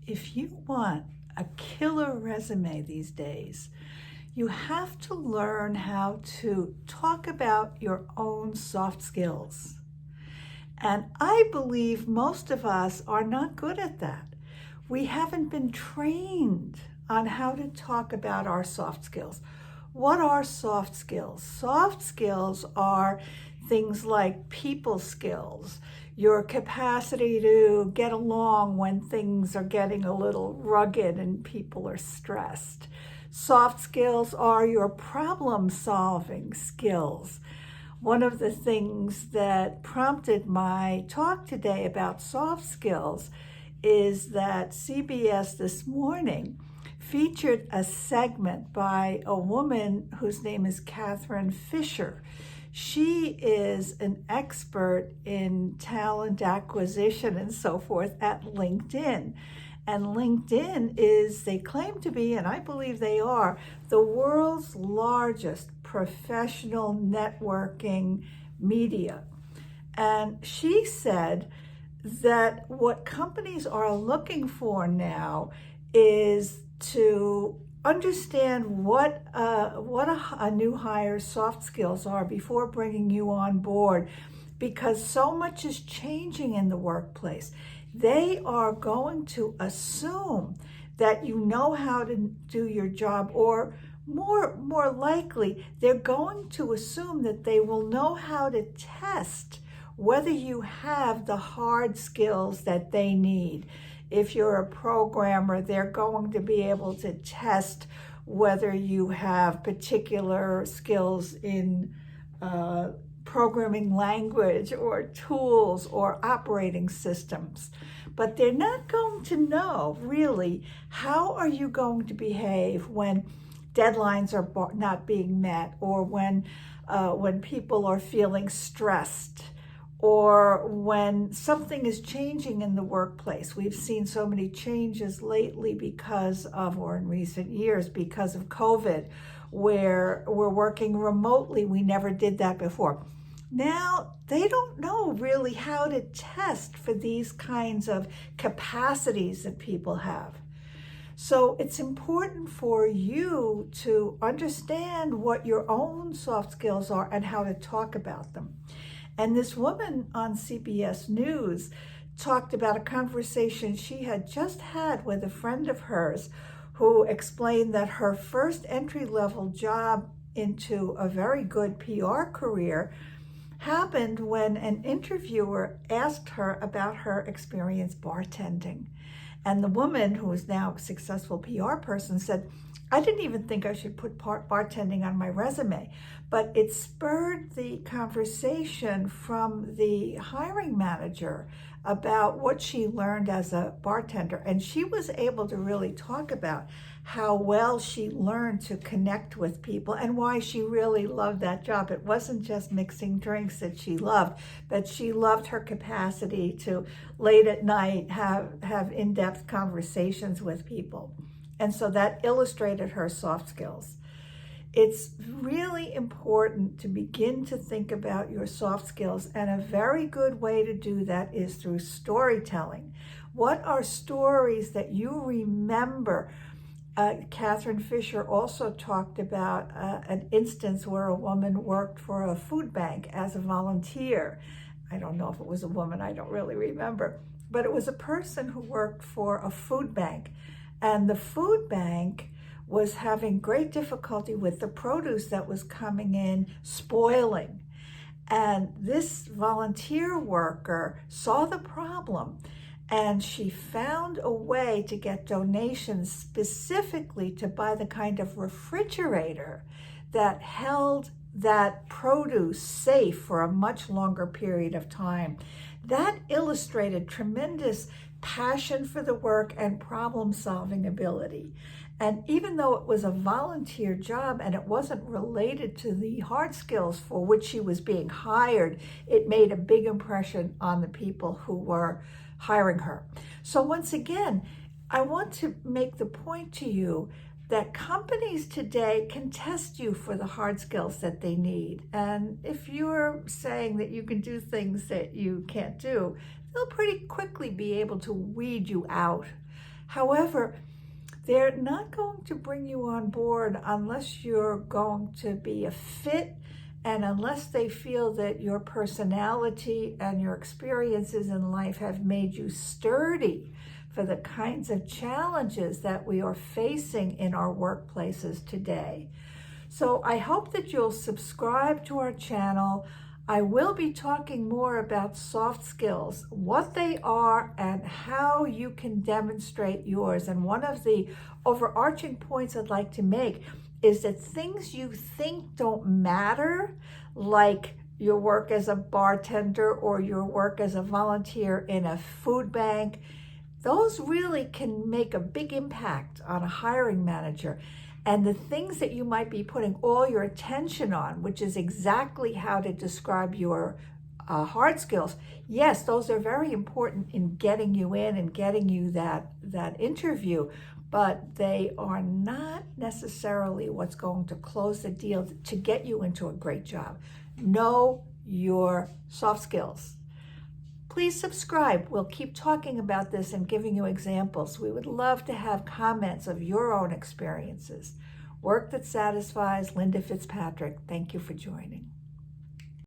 if you want a killer resume these days, you have to learn how to talk about your own soft skills. And I believe most of us are not good at that. We haven't been trained on how to talk about our soft skills. What are soft skills? Soft skills are things like people skills, your capacity to get along when things are getting a little rugged and people are stressed. Soft skills are your problem solving skills. One of the things that prompted my talk today about soft skills is that CBS this morning featured a segment by a woman whose name is Catherine Fisher. She is an expert in talent acquisition and so forth at LinkedIn. And LinkedIn is, they claim to be, and I believe they are, the world's largest professional networking media. And she said that what companies are looking for now is to understand what a new hire's soft skills are before bringing you on board, because so much is changing in the workplace. They are going to assume that you know how to do your job, or more likely, they're going to assume that they will know how to test whether you have the hard skills that they need. If you're a programmer, they're going to be able to test whether you have particular skills in programming language or tools or operating systems. But they're not going to know really how are you going to behave when deadlines are not being met, or when people are feeling stressed, or when something is changing in the workplace. We've seen so many changes lately because of, or in recent years, because of COVID, where we're working remotely. We never did that before. Now, they don't know really how to test for these kinds of capacities that people have. So it's important for you to understand what your own soft skills are and how to talk about them. And this woman on CBS News talked about a conversation she had just had with a friend of hers, who explained that her first entry-level job into a very good PR career happened when an interviewer asked her about her experience bartending. And the woman, who is now a successful PR person, said, I didn't even think I should put bartending on my resume. But it spurred the conversation from the hiring manager about what she learned as a bartender. And she was able to really talk about how well she learned to connect with people and why she really loved that job. It wasn't just mixing drinks that she loved, but she loved her capacity to, late at night, have in-depth conversations with people. And so that illustrated her soft skills. It's really important to begin to think about your soft skills, and a very good way to do that is through storytelling. What are stories that you remember? Catherine Fisher also talked about an instance where a woman worked for a food bank as a volunteer. I don't know if it was a woman, I don't really remember, but it was a person who worked for a food bank. And the food bank was having great difficulty with the produce that was coming in spoiling. And this volunteer worker saw the problem, and she found a way to get donations specifically to buy the kind of refrigerator that held that produce safe for a much longer period of time. That illustrated tremendous passion for the work and problem-solving ability. And even though it was a volunteer job and it wasn't related to the hard skills for which she was being hired, it made a big impression on the people who were hiring her. So once again, I want to make the point to you that companies today can test you for the hard skills that they need. And if you're saying that you can do things that you can't do, they'll pretty quickly be able to weed you out. However, they're not going to bring you on board unless you're going to be a fit and unless they feel that your personality and your experiences in life have made you sturdy for the kinds of challenges that we are facing in our workplaces today. So I hope that you'll subscribe to our channel. I will be talking more about soft skills, what they are and how you can demonstrate yours. And one of the overarching points I'd like to make is that things you think don't matter, like your work as a bartender or your work as a volunteer in a food bank, those really can make a big impact on a hiring manager. And the things that you might be putting all your attention on, which is exactly how to describe your hard skills, yes, those are very important in getting you in and getting you that interview, but they are not necessarily what's going to close the deal to get you into a great job. Know your soft skills. Please subscribe. We'll keep talking about this and giving you examples. We would love to have comments of your own experiences. Work that satisfies. Linda Fitzpatrick. Thank you for joining.